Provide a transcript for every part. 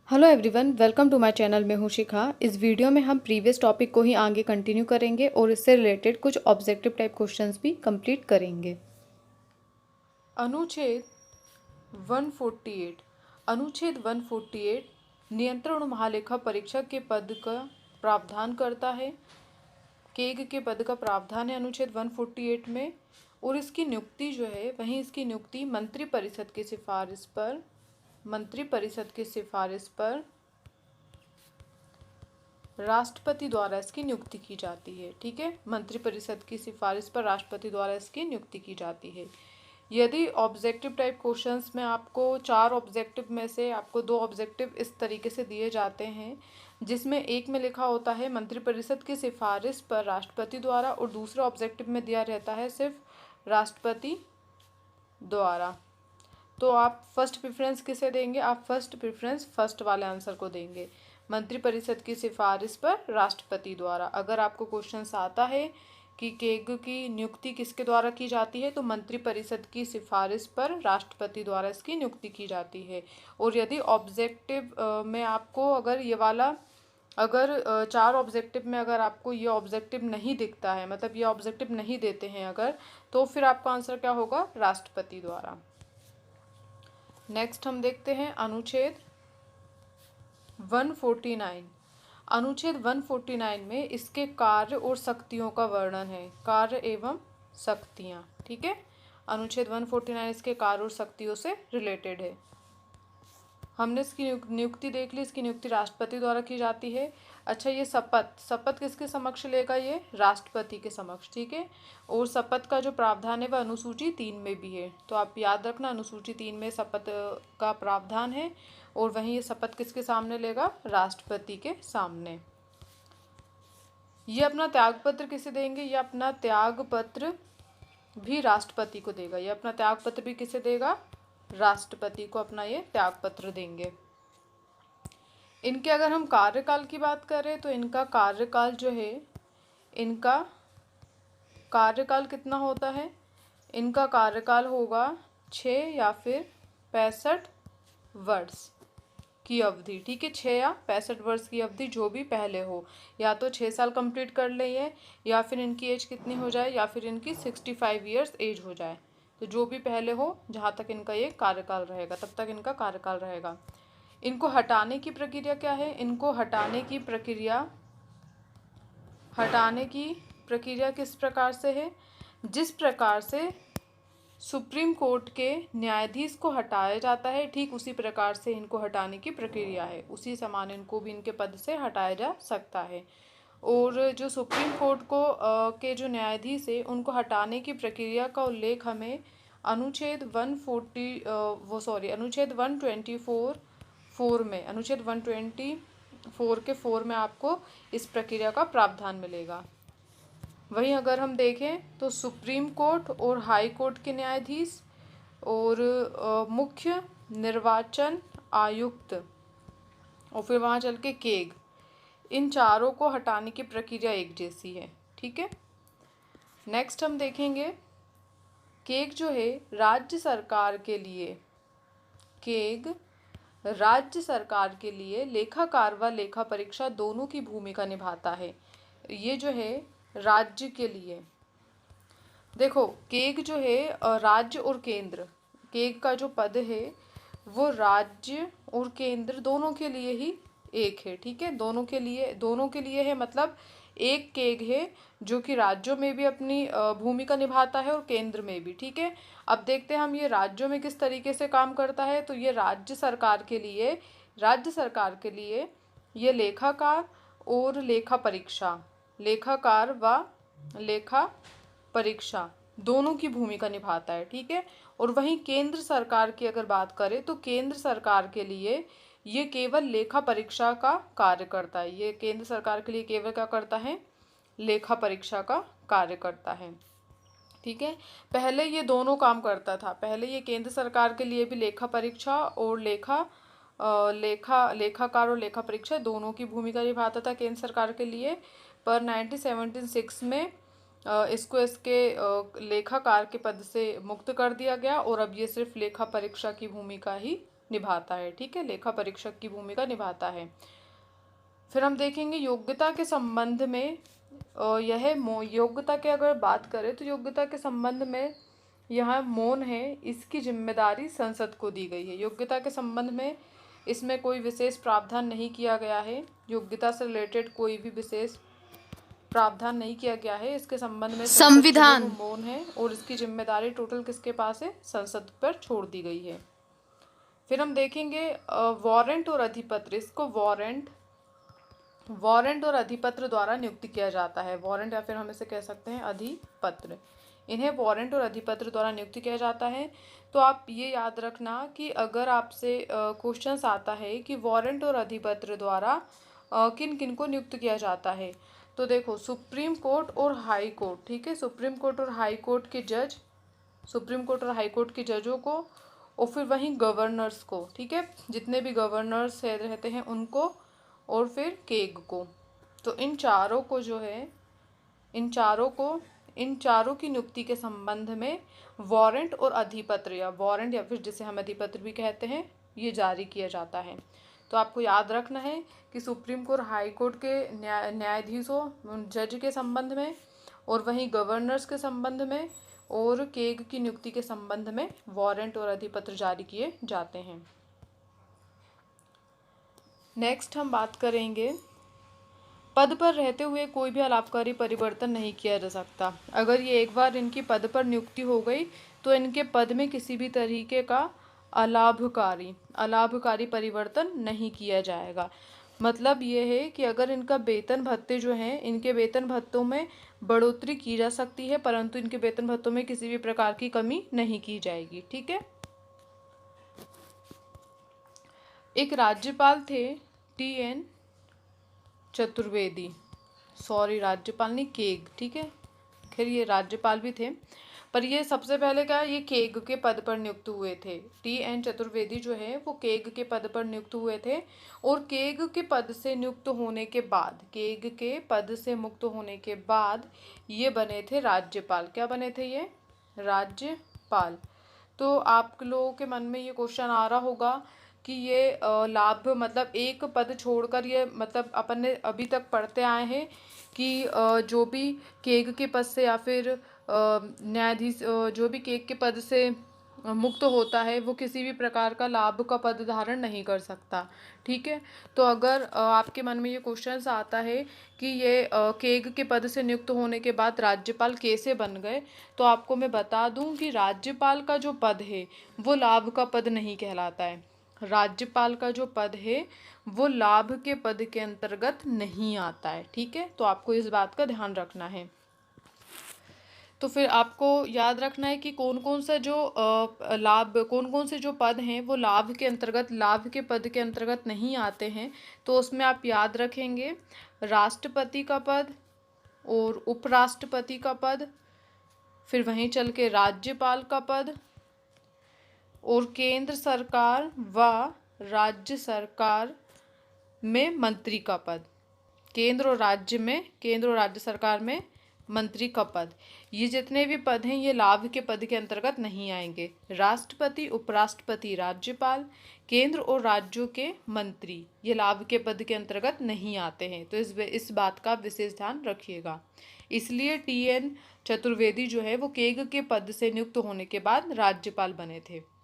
Hello everyone, welcome to my channel. मैं हूं शिखा। इस वीडियो में हम प्रीवियस टॉपिक को ही आगे कंटिन्यू करेंगे और इससे रिलेटेड कुछ ऑब्जेक्टिव टाइप क्वेश्चंस भी कंप्लीट करेंगे। अनुच्छेद 148 अनुच्छेद 148 नियंत्रण महालेखा परीक्षक के पद का प्रावधान करता है। केग के पद का प्रावधान है अनुच्छेद 148 में, और इसकी नियुक्ति जो है वहीं इसकी नियुक्ति मंत्रिपरिषद की सिफारिश पर राष्ट्रपति द्वारा इसकी नियुक्ति की जाती है। ठीक है, मंत्रिपरिषद की सिफारिश पर राष्ट्रपति द्वारा इसकी नियुक्ति की जाती है। यदि ऑब्जेक्टिव टाइप क्वेश्चंस में आपको 4 ऑब्जेक्टिव में से आपको 2 ऑब्जेक्टिव इस तरीके से दिए जाते हैं, जिसमें एक में लिखा होता है मंत्रिपरिषद की सिफारिश पर राष्ट्रपति द्वारा, और दूसरे ऑब्जेक्टिव में दिया रहता है सिर्फ राष्ट्रपति द्वारा, तो आप फर्स्ट प्रेफरेंस किसे देंगे? आप फर्स्ट प्रेफरेंस फर्स्ट वाले आंसर को देंगे, मंत्रिपरिषद की सिफारिश पर राष्ट्रपति द्वारा। अगर आपको क्वेश्चन आता है कि केग की नियुक्ति किसके द्वारा की जाती है, तो मंत्रिपरिषद की सिफारिश पर राष्ट्रपति द्वारा इसकी नियुक्ति की जाती है। और यदि ऑब्जेक्टिव में आपको अगर ये वाला 4 ऑब्जेक्टिव में अगर आपको ये ऑब्जेक्टिव नहीं दिखता है, मतलब ये ऑब्जेक्टिव नहीं देते हैं अगर, तो फिर आपका आंसर क्या होगा? राष्ट्रपति द्वारा। नेक्स्ट हम देखते हैं अनुच्छेद 149। अनुच्छेद 149 में इसके कार्य और शक्तियों का वर्णन है। कार्य एवं शक्तियाँ। ठीक है, अनुच्छेद 149 इसके कार्य और शक्तियों से रिलेटेड है। हमने इसकी नियुक्ति देख ली, इसकी नियुक्ति राष्ट्रपति द्वारा की जाती है। अच्छा, ये शपथ किसके समक्ष लेगा? ये राष्ट्रपति के समक्ष। ठीक है, और शपथ का जो प्रावधान है वह अनुसूची 3 में भी है, तो आप याद रखना अनुसूची 3 में शपथ का प्रावधान है, और वहीं ये शपथ किसके सामने लेगा? राष्ट्रपति के सामने। ये अपना त्यागपत्र किसे देंगे? ये अपना त्यागपत्र भी राष्ट्रपति को देगा। ये अपना त्यागपत्र भी किसे देगा? राष्ट्रपति को अपना ये त्यागपत्र देंगे। इनके अगर हम कार्यकाल की बात करें तो इनका कार्यकाल जो है, इनका कार्यकाल कितना होता है? इनका कार्यकाल होगा 6 या फिर 65 वर्ष की अवधि। ठीक है, 6 या 65 वर्ष की अवधि, जो भी पहले हो, या तो 6 साल कंप्लीट कर ले ये, या फिर इनकी एज कितनी हो जाए, या फिर इनकी 65 ईयर्स एज हो जाए, तो जो भी पहले हो, जहाँ तक इनका ये कार्यकाल रहेगा तब तक इनका कार्यकाल रहेगा। इनको हटाने की प्रक्रिया क्या है? इनको हटाने की प्रक्रिया किस प्रकार से है? जिस प्रकार से सुप्रीम कोर्ट के न्यायाधीश को हटाया जाता है, ठीक उसी प्रकार से इनको हटाने की प्रक्रिया है। उसी समान इनको भी इनके पद से हटाया जा सकता है। और जो सुप्रीम कोर्ट के जो न्यायाधीश है, उनको हटाने की प्रक्रिया का उल्लेख हमें अनुच्छेद 124 के 4 में आपको इस प्रक्रिया का प्रावधान मिलेगा। वहीं अगर हम देखें तो सुप्रीम कोर्ट और हाई कोर्ट के न्यायाधीश और मुख्य निर्वाचन आयुक्त और फिर वहाँ चल के केग, इन चारों को हटाने की प्रक्रिया एक जैसी है। ठीक है, नेक्स्ट हम देखेंगे केग जो है राज्य सरकार के लिए लेखाकार व लेखा परीक्षा दोनों की भूमिका निभाता है। ये जो है राज्य के लिए, देखो केग जो है राज्य और केंद्र, केग का जो पद है वो राज्य और केंद्र दोनों के लिए ही एक है। ठीक है, दोनों के लिए है, मतलब एक केग है जो कि राज्यों में भी अपनी भूमिका निभाता है और केंद्र में भी। ठीक है, अब देखते हैं हम ये राज्यों में किस तरीके से काम करता है। तो ये राज्य सरकार के लिए ये लेखाकार और लेखाकार व लेखा परीक्षा दोनों की भूमिका निभाता है। ठीक है, और वहीं केंद्र सरकार की अगर बात करें तो केंद्र सरकार के लिए ये केवल लेखा परीक्षा का कार्य करता है। ये केंद्र सरकार के लिए केवल क्या करता है? लेखा परीक्षा का कार्य करता है। ठीक है, पहले ये दोनों काम करता था। पहले ये केंद्र सरकार के लिए भी लेखा परीक्षा और लेखाकार और लेखा परीक्षा दोनों की भूमिका निभाता था केंद्र सरकार के लिए, पर 1976 में इसको इसके लेखाकार के पद से मुक्त कर दिया गया, और अब ये सिर्फ लेखा परीक्षा की भूमिका ही निभाता है। ठीक है, लेखा परीक्षक की भूमिका निभाता है। फिर हम देखेंगे योग्यता के संबंध में, योग्यता के अगर बात करें तो योग्यता के संबंध में यह मौन है, इसकी जिम्मेदारी संसद को दी गई है। योग्यता के संबंध में इसमें कोई विशेष प्रावधान नहीं किया गया है, योग्यता से रिलेटेड कोई भी विशेष प्रावधान नहीं किया गया है। इसके संबंध में संविधान मौन है और इसकी जिम्मेदारी टोटल किसके पास है, संसद पर छोड़ दी गई है। फिर हम देखेंगे वारंट और अधिपत्र। इसको वारंट और अधिपत्र द्वारा नियुक्त किया जाता है। वारंट या फिर हम इसे कह सकते हैं अधिपत्र। इन्हें वारंट और अधिपत्र द्वारा नियुक्त किया जाता है। तो आप ये याद रखना कि अगर आपसे क्वेश्चंस आता है कि वारंट और अधिपत्र द्वारा किन किन को नियुक्त किया जाता है, तो देखो सुप्रीम कोर्ट और हाई कोर्ट। ठीक है, सुप्रीम कोर्ट और हाई कोर्ट के जज, सुप्रीम कोर्ट और हाई कोर्ट के जजों को, और फिर वहीं गवर्नर्स को। ठीक है, जितने भी गवर्नर्स रहते हैं उनको, और फिर केग को। तो इन चारों को जो है, इन चारों की नियुक्ति के संबंध में वारंट और अधिपत्र, या वारंट या फिर जिसे हम अधिपत्र भी कहते हैं, ये जारी किया जाता है। तो आपको याद रखना है कि सुप्रीम कोर्ट हाई कोर्ट के न्यायाधीशों, जज के संबंध में, और वहीं गवर्नर्स के संबंध में, और केग की नियुक्ति के संबंध में वारंट और अधिपत्र जारी किए जाते हैं। नेक्स्ट हम बात करेंगे, पद पर रहते हुए कोई भी अलाभकारी परिवर्तन नहीं किया जा सकता। अगर ये एक बार इनकी पद पर नियुक्ति हो गई तो इनके पद में किसी भी तरीके का अलाभकारी परिवर्तन नहीं किया जाएगा। मतलब ये है कि अगर इनका वेतन भत्ते जो हैं, इनके वेतन भत्तों में बढ़ोतरी की जा सकती है, परंतु इनके वेतन भत्तों में किसी भी प्रकार की कमी नहीं की जाएगी। ठीक है, एक राज्यपाल थे TN चतुर्वेदी, सॉरी राज्यपाल नहीं, केग। ठीक है, खैर ये राज्यपाल भी थे, पर ये सबसे पहले क्या, ये केग के पद पर नियुक्त हुए थे। TN चतुर्वेदी जो है वो केग के पद पर नियुक्त हुए थे, और केग के पद से नियुक्त होने के बाद, केग के पद से मुक्त होने के बाद ये बने थे राज्यपाल। क्या बने थे ये, राज्यपाल। तो आप लोगों के मन में ये क्वेश्चन आ रहा होगा कि ये लाभ, मतलब एक पद छोड़कर, ये मतलब अपन ने अभी तक पढ़ते आए हैं कि जो भी केग के पद से या फिर न्यायाधीश जो भी केग के पद से मुक्त होता है वो किसी भी प्रकार का लाभ का पद धारण नहीं कर सकता। ठीक है, तो अगर आपके मन में ये क्वेश्चन आता है कि ये केग के पद से नियुक्त होने के बाद राज्यपाल कैसे बन गए, तो आपको मैं बता दूं कि राज्यपाल का जो पद है वो लाभ का पद नहीं कहलाता है। राज्यपाल का जो पद है वो लाभ के पद के अंतर्गत नहीं आता है। ठीक है, तो आपको इस बात का ध्यान रखना है। तो फिर आपको याद रखना है कि कौन कौन से जो पद हैं वो लाभ के पद के अंतर्गत नहीं आते हैं। तो उसमें आप याद रखेंगे राष्ट्रपति का पद और उपराष्ट्रपति का पद, फिर वहीं चल के राज्यपाल का पद, और केंद्र सरकार व राज्य सरकार में मंत्री का पद। केंद्र और राज्य सरकार में मंत्री का पद, ये जितने भी पद हैं ये लाभ के पद के अंतर्गत नहीं आएंगे। राष्ट्रपति, उपराष्ट्रपति, राज्यपाल, केंद्र और राज्यों के मंत्री, ये लाभ के पद के अंतर्गत नहीं आते हैं। तो इस बात का विशेष ध्यान रखिएगा। इसलिए TN चतुर्वेदी जो है वो केग के पद से नियुक्त होने के बाद राज्यपाल बने थे।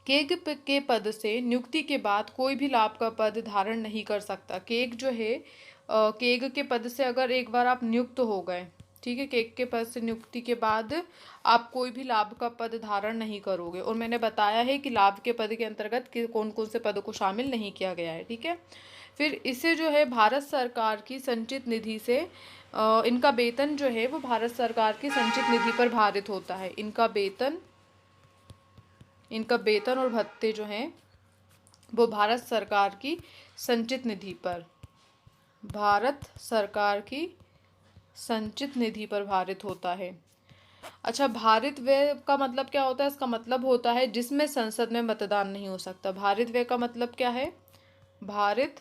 केग के पद से नियुक्ति के बाद कोई भी लाभ का पद धारण नहीं कर सकता। केग जो है, केग के पद से अगर एक बार आप नियुक्त हो गए, ठीक है, केग के पद से नियुक्ति के बाद आप कोई भी लाभ का पद धारण नहीं करोगे। और मैंने बताया है कि लाभ के पद के अंतर्गत कौन कौन से पदों को शामिल नहीं किया गया है। ठीक है, फिर इसे जो है भारत सरकार की संचित निधि से इनका वेतन जो है वो भारत सरकार की संचित निधि पर भारित होता है। इनका वेतन और भत्ते जो हैं वो भारत सरकार की संचित निधि पर भारित होता है। अच्छा, भारित व्यय का मतलब क्या होता है? इसका मतलब होता है जिसमें संसद में मतदान नहीं हो सकता। भारित व्यय का मतलब क्या है? भारित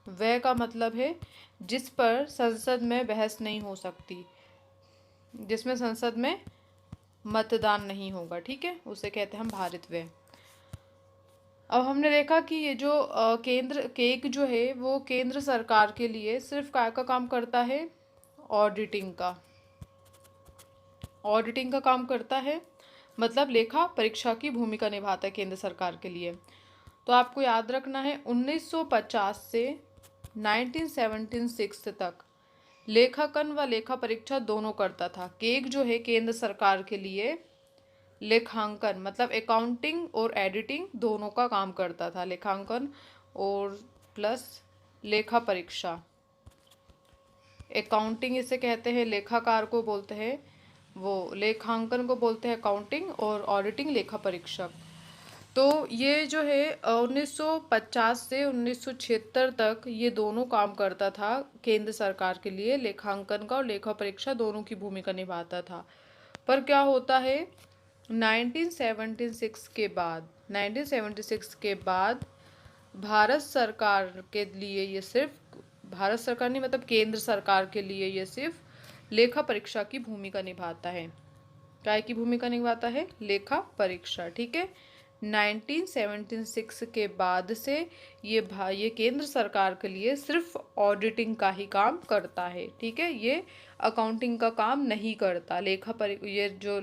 व्यय का मतलब है जिस पर संसद में बहस नहीं हो सकती, जिसमें संसद में मतदान नहीं होगा। ठीक है, उसे कहते हैं हम भारित व्यय। अब हमने देखा कि ये जो केंद्र केक जो है वो केंद्र सरकार के लिए सिर्फ काय का काम करता है, ऑडिटिंग का। ऑडिटिंग का काम करता है, मतलब लेखा परीक्षा की भूमिका निभाता है केंद्र सरकार के लिए। तो आपको याद रखना है 1950 से 1976 तक लेखांकन व लेखा परीक्षा दोनों करता था। केक जो है केंद्र सरकार के लिए लेखांकन मतलब अकाउंटिंग और एडिटिंग दोनों का काम करता था। लेखांकन और प्लस लेखा परीक्षा। अकाउंटिंग इसे कहते हैं, लेखाकार को बोलते हैं, वो लेखांकन को बोलते हैं अकाउंटिंग, और ऑडिटिंग लेखा परीक्षक। तो ये जो है 1950 से 1976 तक ये दोनों काम करता था केंद्र सरकार के लिए। लेखांकन का और लेखा परीक्षा दोनों की भूमिका निभाता था। पर क्या होता है 1976 के बाद भारत सरकार के लिए ये सिर्फ, भारत सरकार नहीं मतलब केंद्र सरकार के लिए ये सिर्फ लेखा परीक्षा की भूमिका निभाता है। काय की भूमिका निभाता है? लेखा परीक्षा। ठीक है, 1976 के बाद से ये केंद्र सरकार के लिए सिर्फ ऑडिटिंग का ही काम करता है। ठीक है, ये अकाउंटिंग का काम नहीं करता। ये जो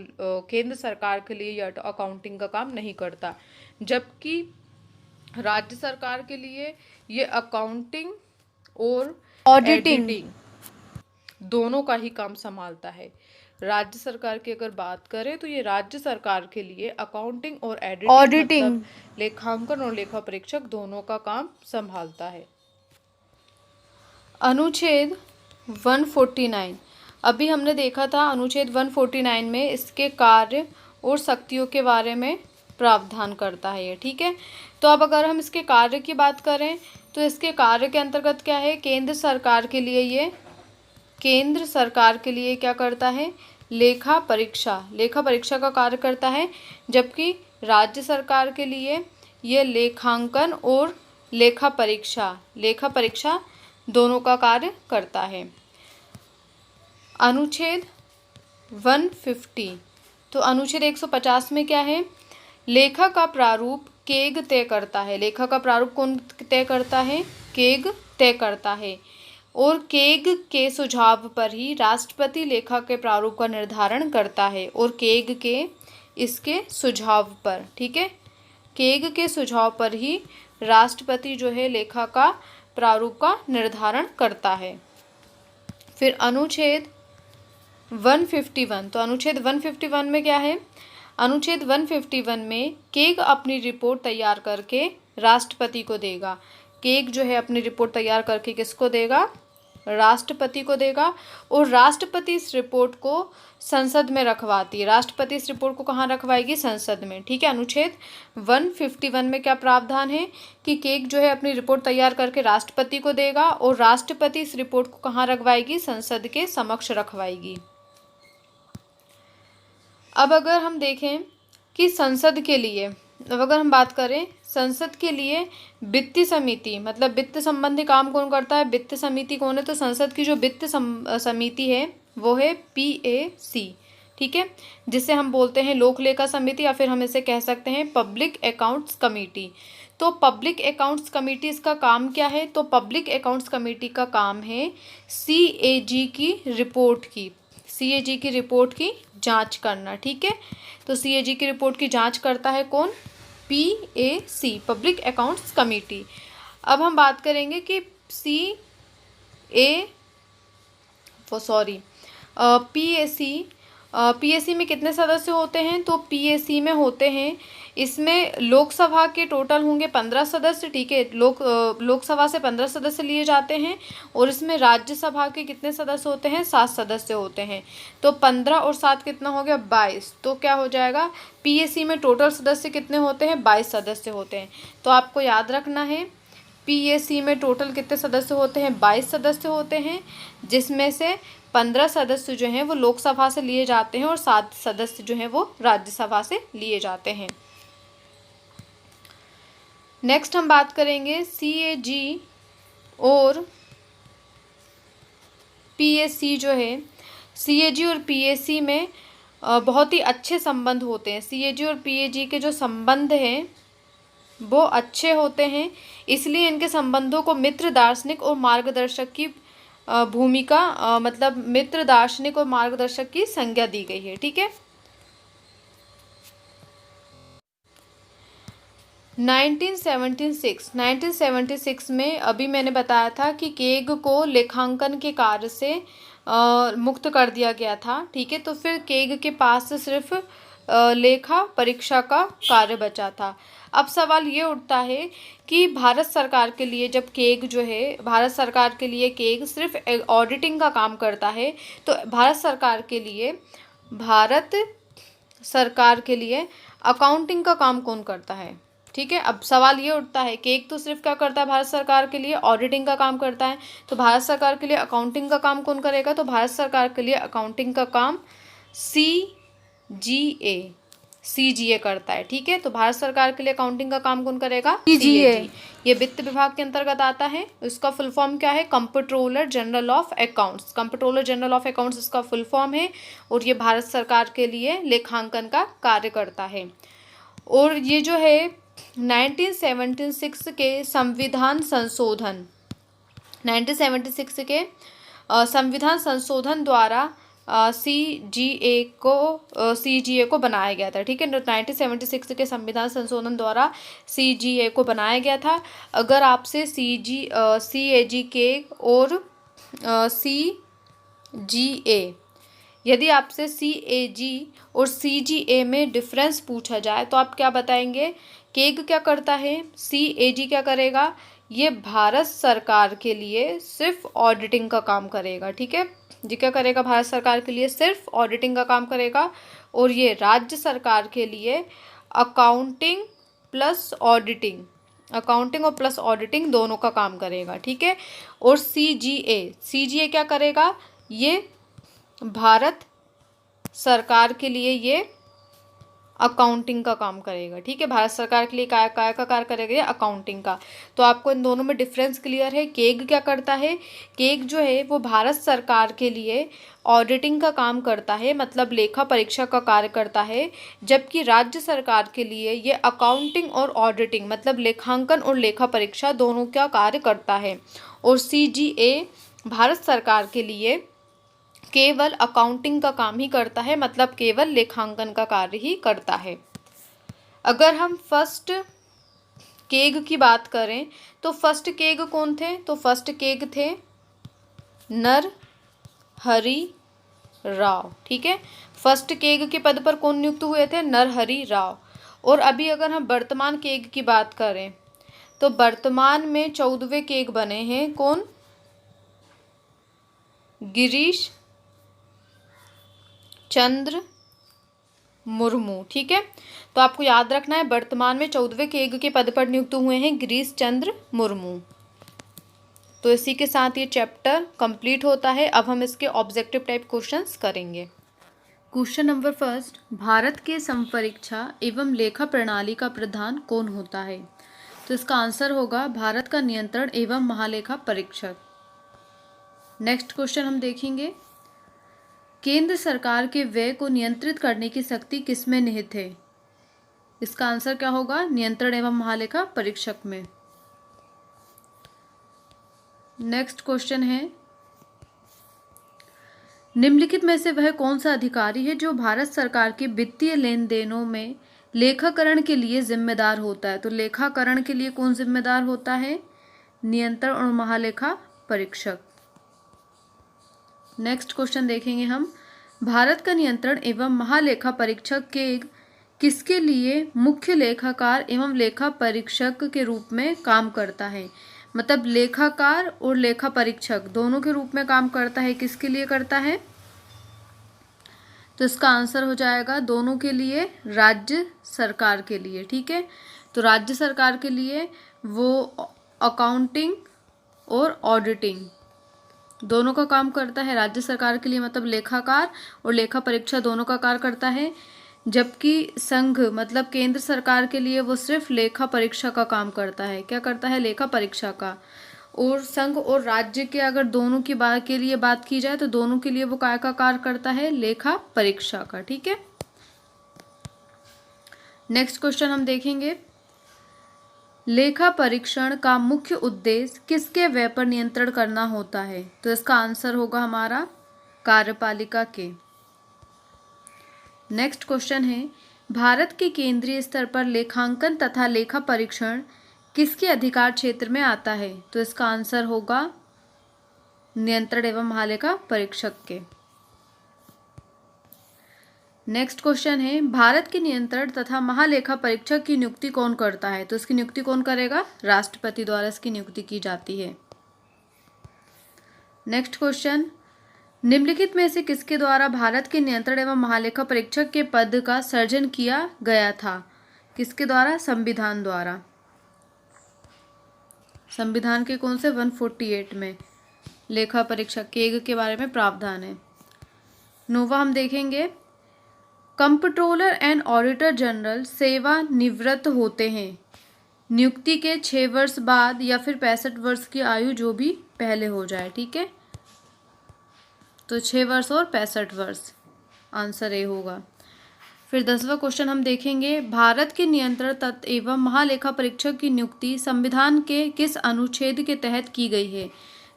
केंद्र सरकार के लिए ये अकाउंटिंग का काम नहीं करता, जबकि राज्य सरकार के लिए ये अकाउंटिंग और ऑडिटिंग दोनों का ही काम संभालता है। राज्य सरकार की अगर बात करें तो ये राज्य सरकार के लिए अकाउंटिंग और एडिटिंग मतलब लेखांकन और लेखा परीक्षक दोनों का काम संभालता है। अनुच्छेद 149 अभी हमने देखा था। अनुच्छेद 149 में इसके कार्य और शक्तियों के बारे में प्रावधान करता है ये। ठीक है, तो अब अगर हम इसके कार्य की बात करें तो इसके कार्य के अंतर्गत क्या है, केंद्र सरकार के लिए क्या करता है, लेखा परीक्षा का कार्य करता है, जबकि राज्य सरकार के लिए ये लेखांकन और लेखा परीक्षा दोनों का कार्य करता है। अनुच्छेद 150 तो अनुच्छेद 150 में क्या है, लेखा का प्रारूप केग तय करता है। लेखा का प्रारूप कौन तय करता है? केग तय करता है, और केग के सुझाव पर ही राष्ट्रपति लेखा के प्रारूप का निर्धारण करता है। और केग के इसके सुझाव पर, ठीक है, केग के सुझाव पर ही राष्ट्रपति जो है लेखा का प्रारूप का निर्धारण करता है। फिर अनुच्छेद 151 तो अनुच्छेद 151 में क्या है, अनुच्छेद 151 में केग अपनी रिपोर्ट तैयार करके राष्ट्रपति को देगा। केग जो है अपनी रिपोर्ट तैयार करके किसको देगा? राष्ट्रपति को देगा, और राष्ट्रपति इस रिपोर्ट को संसद में रखवाती है। राष्ट्रपति इस रिपोर्ट को कहाँ रखवाएगी? संसद में। ठीक है, अनुच्छेद 151 में क्या प्रावधान है कि केग जो है अपनी रिपोर्ट तैयार करके राष्ट्रपति को देगा, और राष्ट्रपति इस रिपोर्ट को कहाँ रखवाएगी? संसद के समक्ष रखवाएगी। अब अगर हम देखें कि संसद के लिए, अब अगर हम बात करें संसद के लिए वित्तीय समिति मतलब वित्त संबंधी काम कौन करता है? वित्त समिति कौन है? तो संसद की जो वित्त समिति है वो है PAC। ठीक है, जिसे हम बोलते हैं लोक लेखा समिति, या फिर हम इसे कह सकते हैं पब्लिक अकाउंट्स कमेटी। तो पब्लिक अकाउंट्स कमेटी इसका काम क्या है? तो पब्लिक अकाउंट्स कमेटी का काम है CAG की रिपोर्ट की जांच करना। ठीक है, तो CAG की रिपोर्ट की जांच करता है कौन? PAC, public accounts committee. अब हम बात करेंगे कि PAC में कितने सदस्य होते हैं? तो PAC में होते हैं, इसमें लोकसभा के टोटल होंगे 15 सदस्य। ठीक है, लोकसभा से 15 सदस्य लिए जाते हैं, और इसमें राज्यसभा के कितने सदस्य होते हैं? 7 सदस्य होते हैं। तो 15 और 7 कितना हो गया? 22। तो क्या हो जाएगा? PAC में टोटल सदस्य कितने होते हैं? 22 सदस्य होते हैं। तो आपको याद रखना है PAC में टोटल कितने सदस्य होते हैं? 22 सदस्य होते हैं, जिसमें से 15 सदस्य जो हैं वो लोकसभा से लिए जाते हैं, और 7 सदस्य जो हैं वो राज्यसभा से लिए जाते हैं। नेक्स्ट हम बात करेंगे CAG और PAC जो है, CAG और PAC में बहुत ही अच्छे संबंध होते हैं। CAG और PAG के जो संबंध हैं वो अच्छे होते हैं, इसलिए इनके संबंधों को मित्र, दार्शनिक और मार्गदर्शक की भूमिका मतलब मित्र, दार्शनिक और मार्गदर्शक की संज्ञा दी गई है। ठीक है। 1976 में अभी मैंने बताया था कि केग को लेखांकन के कार्य से मुक्त कर दिया गया था। ठीक है। तो फिर केग के पास सिर्फ लेखा परीक्षा का कार्य बचा था। अब सवाल ये उठता है कि भारत सरकार के लिए जब केग जो है, भारत सरकार के लिए केग सिर्फ ऑडिटिंग का काम करता है, तो भारत सरकार के लिए अकाउंटिंग का काम कौन करता है? ठीक है। अब सवाल ये उठता है कि एक तो सिर्फ क्या करता है भारत सरकार के लिए, ऑडिटिंग का काम करता है, तो भारत सरकार के लिए अकाउंटिंग का काम कौन करेगा? तो भारत सरकार के लिए अकाउंटिंग का काम सीजीए करता है। ठीक है। तो भारत सरकार के लिए अकाउंटिंग का काम कौन करेगा? सीएजी। ये वित्त विभाग के अंतर्गत आता है। इसका फुल फॉर्म क्या है? Comptroller general of accounts. Comptroller general of accounts इसका फुल फॉर्म है, और ये भारत सरकार के लिए लेखांकन का कार्य करता है। और ये जो है 1976 के संविधान संशोधन 1976 के संविधान संशोधन द्वारा सीजीए को बनाया गया था। ठीक है। 1976 के संविधान संशोधन द्वारा सीजीए को बनाया गया था। अगर आपसे सीएजी के और सीजीए, यदि आपसे सीएजी और सीजीए में डिफरेंस पूछा जाए तो आप क्या बताएंगे? केग क्या करता है, सीएजी क्या करेगा? ये भारत सरकार के लिए सिर्फ ऑडिटिंग का काम करेगा। ठीक है। जी क्या करेगा? भारत सरकार के लिए सिर्फ ऑडिटिंग का काम करेगा, और ये राज्य सरकार के लिए अकाउंटिंग और प्लस ऑडिटिंग दोनों का काम करेगा। ठीक है। और सीजीए क्या करेगा? ये भारत सरकार के लिए ये अकाउंटिंग का काम करेगा। ठीक है। भारत सरकार के लिए काय का कार्य करेगा? ये अकाउंटिंग का। तो आपको इन दोनों में डिफरेंस क्लियर है। केग क्या करता है? केग जो है वो भारत सरकार के लिए ऑडिटिंग का काम करता है, मतलब लेखा परीक्षा का कार्य करता है, जबकि राज्य सरकार के लिए ये अकाउंटिंग और ऑडिटिंग मतलब लेखांकन और लेखा परीक्षा दोनों का कार्य करता है। और सीजीए भारत सरकार के लिए केवल अकाउंटिंग का काम ही करता है, मतलब केवल लेखांकन का कार्य ही करता है। अगर हम फर्स्ट केग की बात करें तो फर्स्ट केग कौन थे? तो फर्स्ट केग थे नरहरि राव। ठीक है। फर्स्ट केग के पद पर कौन नियुक्त हुए थे? नरहरि राव। और अभी अगर हम वर्तमान केग की बात करें तो वर्तमान में 14वें केग बने हैं। कौन? गिरीश चंद्र मुर्मू। ठीक है। तो आपको याद रखना है वर्तमान में 14वें केग के पद पर नियुक्त हुए हैं गिरीश चंद्र मुर्मू। तो इसी के साथ ये चैप्टर कंप्लीट होता है। अब हम इसके ऑब्जेक्टिव टाइप क्वेश्चंस करेंगे। क्वेश्चन नंबर फर्स्ट, भारत के संपरीक्षा एवं लेखा प्रणाली का प्रधान कौन होता है? तो इसका आंसर होगा भारत का नियंत्रण एवं महालेखा परीक्षक। नेक्स्ट क्वेश्चन हम देखेंगे, केंद्र सरकार के व्यय को नियंत्रित करने की शक्ति किसमें निहित है? इसका आंसर क्या होगा? नियंत्रण एवं महालेखा परीक्षक में। नेक्स्ट क्वेश्चन है, निम्नलिखित में से वह कौन सा अधिकारी है जो भारत सरकार के वित्तीय लेन देनों में लेखाकरण के लिए जिम्मेदार होता है? तो लेखाकरण के लिए कौन जिम्मेदार होता है? नियंत्रण और महालेखा परीक्षक। नेक्स्ट क्वेश्चन देखेंगे हम, भारत का नियंत्रण एवं महालेखा परीक्षक के किसके लिए मुख्य लेखाकार एवं लेखा परीक्षक के रूप में काम करता है? मतलब लेखाकार और लेखा परीक्षक दोनों के रूप में काम करता है। किसके लिए करता है? तो इसका आंसर हो जाएगा दोनों के लिए, राज्य सरकार के लिए। ठीक है। तो राज्य सरकार के लिए वो अकाउंटिंग और ऑडिटिंग दोनों का काम करता है। राज्य सरकार के लिए मतलब लेखाकार और लेखा परीक्षा दोनों का कार्य करता है, जबकि संघ मतलब केंद्र सरकार के लिए वो सिर्फ लेखा परीक्षा का काम करता है। क्या करता है? लेखा परीक्षा का। और संघ और राज्य के अगर दोनों की बात के लिए बात की जाए तो दोनों के लिए वो काय का कार्य करता है? लेखा परीक्षा का। ठीक है। नेक्स्ट क्वेश्चन हम देखेंगे, लेखा परीक्षण का मुख्य उद्देश्य किसके व्यय पर नियंत्रण करना होता है? तो इसका आंसर होगा हमारा कार्यपालिका के। नेक्स्ट क्वेश्चन है, भारत के केंद्रीय स्तर पर लेखांकन तथा लेखा परीक्षण किसके अधिकार क्षेत्र में आता है? तो इसका आंसर होगा नियंत्रण एवं महालेखा परीक्षक के। नेक्स्ट क्वेश्चन है, भारत के नियंत्रण तथा महालेखा परीक्षक की नियुक्ति कौन करता है? तो इसकी नियुक्ति कौन करेगा? राष्ट्रपति द्वारा इसकी नियुक्ति की जाती है। नेक्स्ट क्वेश्चन, निम्नलिखित में से किसके द्वारा भारत के नियंत्रण एवं महालेखा परीक्षक के पद का सृजन किया गया था? किसके द्वारा? संविधान द्वारा। संविधान के कौन से? 148 में लेखा परीक्षक के बारे में प्रावधान है। नोवा हम देखेंगे, कंप्ट्रोलर एंड ऑडिटर जनरल सेवानिवृत्त होते हैं नियुक्ति के 6 वर्ष बाद या फिर 65 वर्ष की आयु जो भी पहले हो जाए। ठीक है, तो 6 वर्ष और 65 वर्ष, आंसर ए होगा। फिर 10वां क्वेश्चन हम देखेंगे, भारत के नियंत्रण तत्व एवं महालेखा परीक्षक की नियुक्ति संविधान के किस अनुच्छेद के तहत की गई है?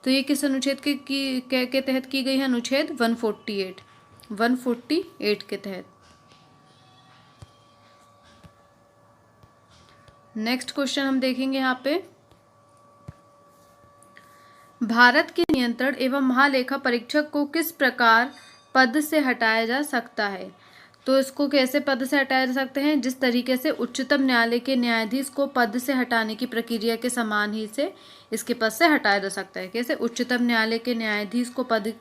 तो ये किस अनुच्छेद के तहत की गई है? अनुच्छेद 148 के तहत। नेक्स्ट क्वेश्चन हम देखेंगे यहाँ पे, भारत के नियंत्रण एवं महालेखा परीक्षक को किस प्रकार पद से हटाया जा सकता है? तो इसको कैसे पद से हटाया जा सकते हैं? जिस तरीके से उच्चतम न्यायालय के न्यायाधीश को पद से हटाने की प्रक्रिया के समान ही से इसके पद से हटाया जा सकता है। कैसे? उच्चतम न्यायालय के न्यायाधीश को पद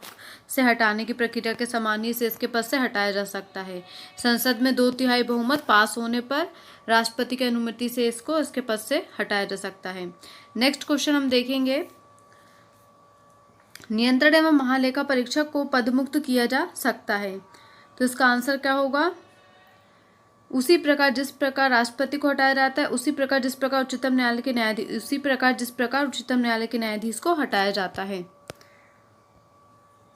से हटाने की प्रक्रिया के समान ही से इसके पद से हटाया जा सकता है। संसद में 2/3 बहुमत पास होने पर राष्ट्रपति की अनुमति से इसको इसके पद से हटाया जा सकता है। नेक्स्ट क्वेश्चन हम देखेंगे, नियंत्रण एवं महालेखा परीक्षक को पदमुक्त किया जा सकता है। तो इसका आंसर क्या होगा? उसी प्रकार जिस प्रकार राष्ट्रपति को हटाया जाता है, उसी प्रकार जिस प्रकार उच्चतम न्यायालय के न्यायाधीश को हटाया जाता है।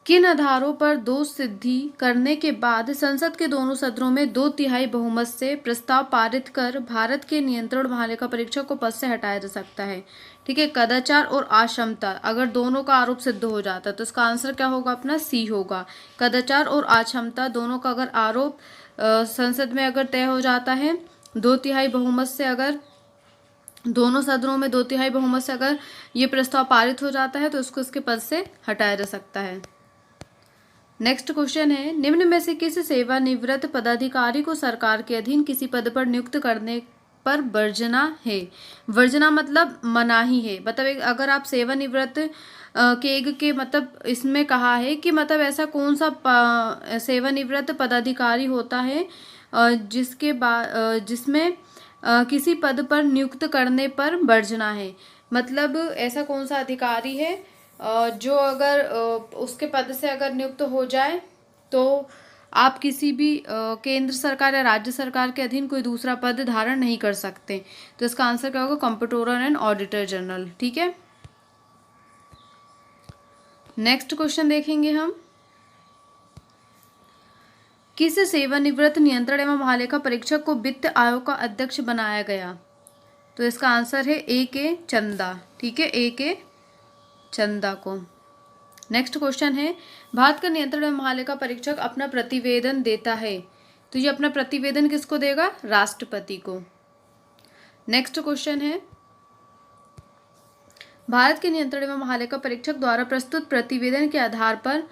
किन आधारों पर दोष सिद्धि करने के बाद संसद के दोनों सदनों में 2/3 बहुमत से प्रस्ताव पारित कर भारत के नियंत्रण महालेखा परीक्षक को पद से हटाया जा सकता है? ठीक है, कदाचार और अक्षमता, अगर दोनों का आरोप सिद्ध हो जाता है तो इसका आंसर क्या होगा? अपना सी होगा। कदाचार और अक्षमता दोनों का अगर आरोप संसद में अगर तय हो जाता है, 2/3 बहुमत से, अगर दोनों सदनों में 2/3 बहुमत से अगर ये प्रस्ताव पारित हो जाता है तो उसको इसके पद से हटाया जा सकता है। नेक्स्ट क्वेश्चन है, निम्न में से किस सेवानिवृत्त पदाधिकारी को सरकार के अधीन किसी पद पर नियुक्त करने पर वर्जना है? वर्जना मतलब मनाही है। मतलब अगर आप सेवानिवृत्त के मतलब इसमें कहा है कि मतलब ऐसा कौन सा सेवानिवृत्त पदाधिकारी होता है जिसमें किसी पद पर नियुक्त करने पर वर्जना है। मतलब ऐसा कौन सा अधिकारी है जो अगर उसके पद से अगर नियुक्त हो जाए तो आप किसी भी केंद्र सरकार या राज्य सरकार के अधीन कोई दूसरा पद धारण नहीं कर सकते। तो इसका आंसर क्या होगा? Comptroller and auditor general. ठीक है, नेक्स्ट क्वेश्चन देखेंगे हम, किस सेवानिवृत्त नियंत्रण एवं महालेखा परीक्षक को वित्त आयोग का अध्यक्ष बनाया गया? तो इसका आंसर है ए के चंदा। ठीक है, ए के चंदा को। नेक्स्ट क्वेश्चन है, भारत का नियंत्रण एवं महालेखा परीक्षक अपना प्रतिवेदन देता है, तो ये अपना प्रतिवेदन किसको देगा? राष्ट्रपति को। नेक्स्ट क्वेश्चन है, भारत के नियंत्रण एवं महालेखा परीक्षक द्वारा प्रस्तुत प्रतिवेदन के आधार पर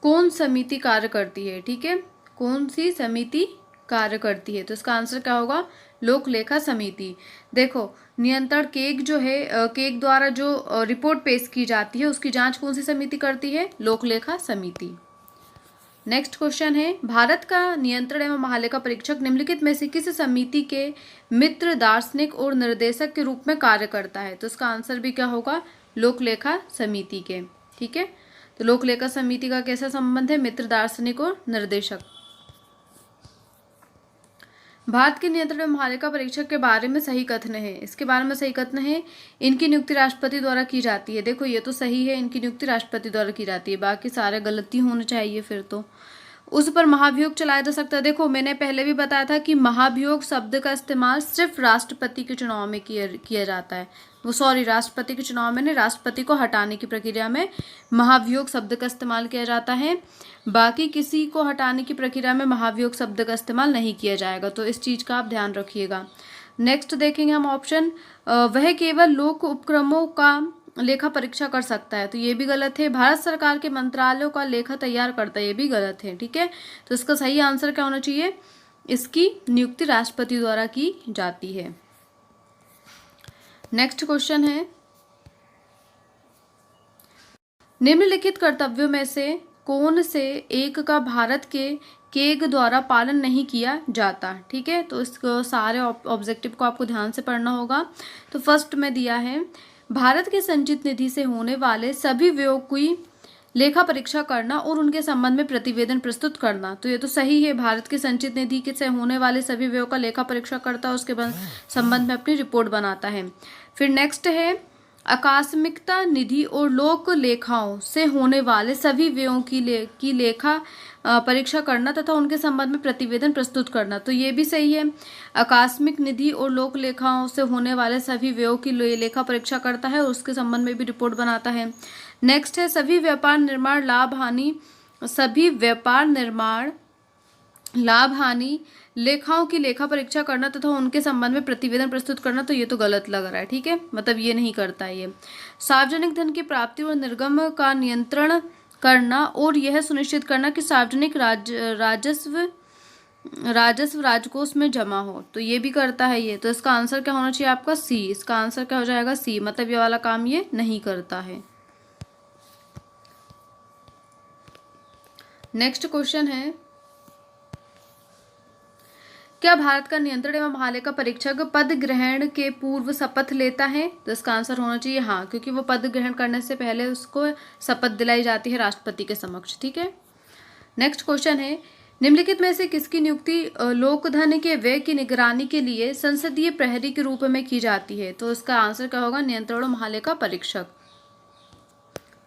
कौन समिति कार्य करती है? ठीक है, कौन सी समिति कार्य करती है? तो इसका आंसर क्या होगा? लोक लेखा समिति। देखो, नियंत्रण केग जो है, केग द्वारा जो रिपोर्ट पेश की जाती है उसकी जांच कौन सी समिति करती है? लोक लेखा समिति। नेक्स्ट क्वेश्चन है, भारत का नियंत्रण एवं महालेखा परीक्षक निम्नलिखित में से किस समिति के मित्र, दार्शनिक और निर्देशक के रूप में कार्य करता है? तो इसका आंसर भी क्या होगा? लोक लेखा समिति के। ठीक है, तो लोक लेखा समिति का कैसा संबंध है? मित्र, दार्शनिक और निर्देशक। भारत के नियंत्रण एवं महालेखा परीक्षक के बारे में सही कथन है। इसके बारे में सही कथन है, इनकी नियुक्ति राष्ट्रपति द्वारा की जाती है। देखो, ये तो सही है, इनकी नियुक्ति राष्ट्रपति द्वारा की जाती है, बाकी सारे गलती होने चाहिए फिर तो। उस पर महाभियोग चलाया जा सकता है। देखो मैंने पहले भी बताया था कि महाभियोग शब्द का इस्तेमाल सिर्फ राष्ट्रपति के चुनाव में किया जाता है। वो राष्ट्रपति के चुनाव में नहीं, राष्ट्रपति को हटाने की प्रक्रिया में महाभियोग शब्द का इस्तेमाल किया जाता है। बाकी किसी को हटाने की प्रक्रिया में महाभियोग शब्द का इस्तेमाल नहीं किया जाएगा, तो इस चीज़ का आप ध्यान रखिएगा। नेक्स्ट देखेंगे हम ऑप्शन, वह केवल लोक उपक्रमों का लेखा परीक्षा कर सकता है, तो ये भी गलत है। भारत सरकार के मंत्रालयों का लेखा तैयार करता है, ये भी गलत है। ठीक है, तो इसका सही आंसर क्या होना चाहिए, इसकी नियुक्ति राष्ट्रपति द्वारा की जाती है। नेक्स्ट क्वेश्चन है, निम्नलिखित कर्तव्यों में से कौन से एक का भारत के केग द्वारा पालन नहीं किया जाता। ठीक है, तो इस सारे ऑब्जेक्टिव को आपको ध्यान से पढ़ना होगा। तो फर्स्ट में दिया है, भारत के संचित निधि से होने वाले सभी व्ययों की लेखा परीक्षा करना और उनके संबंध में प्रतिवेदन प्रस्तुत करना। तो ये तो सही है, भारत के संचित निधि से होने वाले सभी व्ययों का लेखा परीक्षा करता है, उसके संबंध में अपनी रिपोर्ट बनाता है। फिर नेक्स्ट है, आकस्मिकता निधि और लोक लेखाओं से होने वाले सभी व्ययों की लेखा परीक्षा करना तथा उनके संबंध में प्रतिवेदन प्रस्तुत करना। तो ये भी सही है, आकस्मिक निधि और लोक लेखाओं से होने वाले सभी व्ययों की लेखा परीक्षा करता है और उसके संबंध में भी रिपोर्ट बनाता है। नेक्स्ट है, सभी व्यापार निर्माण लाभ हानि लेखाओं की लेखा परीक्षा करना तथा उनके संबंध में प्रतिवेदन प्रस्तुत करना। तो ये तो गलत लग रहा है। ठीक है, मतलब ये नहीं करता है ये। सार्वजनिक धन की प्राप्ति और निर्गम का नियंत्रण करना और यह सुनिश्चित करना कि सार्वजनिक राजस्व राजकोष में जमा हो, तो ये भी करता है ये। तो इसका आंसर क्या होना चाहिए आपका, सी। इसका आंसर क्या हो जाएगा, सी, मतलब ये वाला काम ये नहीं करता है। नेक्स्ट क्वेश्चन है, क्या भारत का नियंत्रण एवं महालेखा परीक्षक पद ग्रहण के पूर्व शपथ लेता है। तो इसका आंसर होना चाहिए हाँ, क्योंकि वो पद ग्रहण करने से पहले उसको शपथ दिलाई जाती है राष्ट्रपति के समक्ष। ठीक है, नेक्स्ट क्वेश्चन है, निम्नलिखित में से किसकी नियुक्ति लोकधन के व्यय की निगरानी के लिए संसदीय प्रहरी के रूप में की जाती है। तो इसका आंसर क्या होगा, नियंत्रण महालेखा परीक्षक।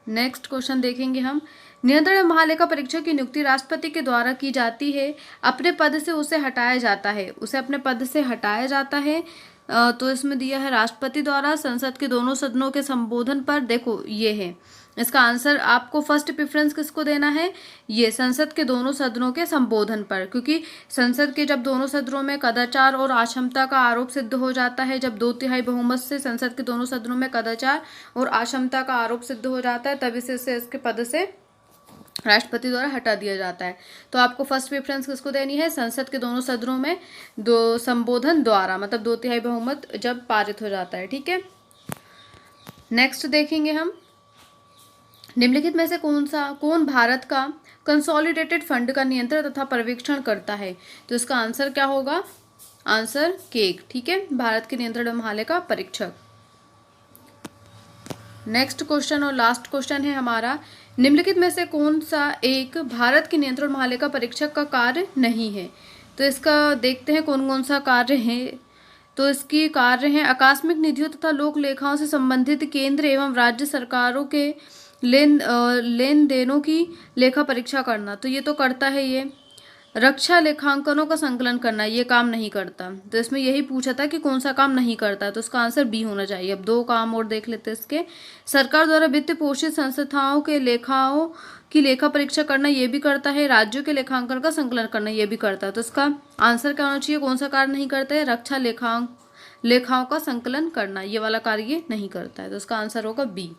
नेक्स्ट क्वेश्चन देखेंगे हम, नियंत्रण महालेखा परीक्षक की नियुक्ति राष्ट्रपति के द्वारा की जाती है, अपने पद से उसे हटाया जाता है, उसे अपने पद से हटाया जाता है। तो इसमें दिया है राष्ट्रपति द्वारा संसद के दोनों सदनों के संबोधन पर। देखो ये है इसका आंसर, आपको फर्स्ट प्रेफरेंस किसको देना है, ये संसद के दोनों सदनों के संबोधन पर, क्योंकि संसद के जब दोनों सदनों में कदाचार और अक्षमता का आरोप सिद्ध हो जाता है, जब 2/3 बहुमत से संसद के दोनों सदनों में कदाचार और अक्षमता का आरोप सिद्ध हो जाता है, तभी से इसके पद से राष्ट्रपति द्वारा हटा दिया जाता है। तो आपको फर्स्ट प्रेफरेंस किसको देनी है, संसद के दोनों सदनों में दो संबोधन द्वारा, मतलब 2/3 बहुमत जब पारित हो जाता है। ठीक है, नेक्स्ट देखेंगे हम, निम्नलिखित में से कौन भारत का कंसोलिडेटेड फंड का नियंत्रण तथा पर्यवेक्षण करता है। तो इसका आंसर क्या होगा, आंसर केग। ठीक है, भारत के नियंत्रण महालेखा परीक्षक। नेक्स्ट क्वेश्चन और लास्ट क्वेश्चन है हमारा, निम्नलिखित में से कौन सा एक भारत के नियंत्रण महालेखा परीक्षक का कार्य नहीं है। तो इसका देखते हैं कौन कौन सा कार्य है। तो इसकी कार्य है, आकस्मिक निधियों तथा लोक लेखाओं से संबंधित केंद्र एवं राज्य सरकारों के लेन देनों की लेखा परीक्षा करना। तो ये तो करता है ये। रक्षा लेखांकनों का संकलन करना, ये काम नहीं करता। तो इसमें यही पूछा था कि कौन सा काम नहीं करता, तो इसका आंसर बी होना चाहिए। अब 2 काम और देख लेते हैं इसके, सरकार द्वारा वित्त पोषित संस्थाओं के लेखाओं की लेखा परीक्षा करना, ये भी करता है। राज्यों के लेखांकन का संकलन करना, ये भी करता है। तो इसका आंसर क्या होना चाहिए, कौन सा कार्य नहीं करता है, रक्षा लेखाओं का संकलन करना, ये वाला कार्य ये नहीं करता है। तो इसका आंसर होगा बी।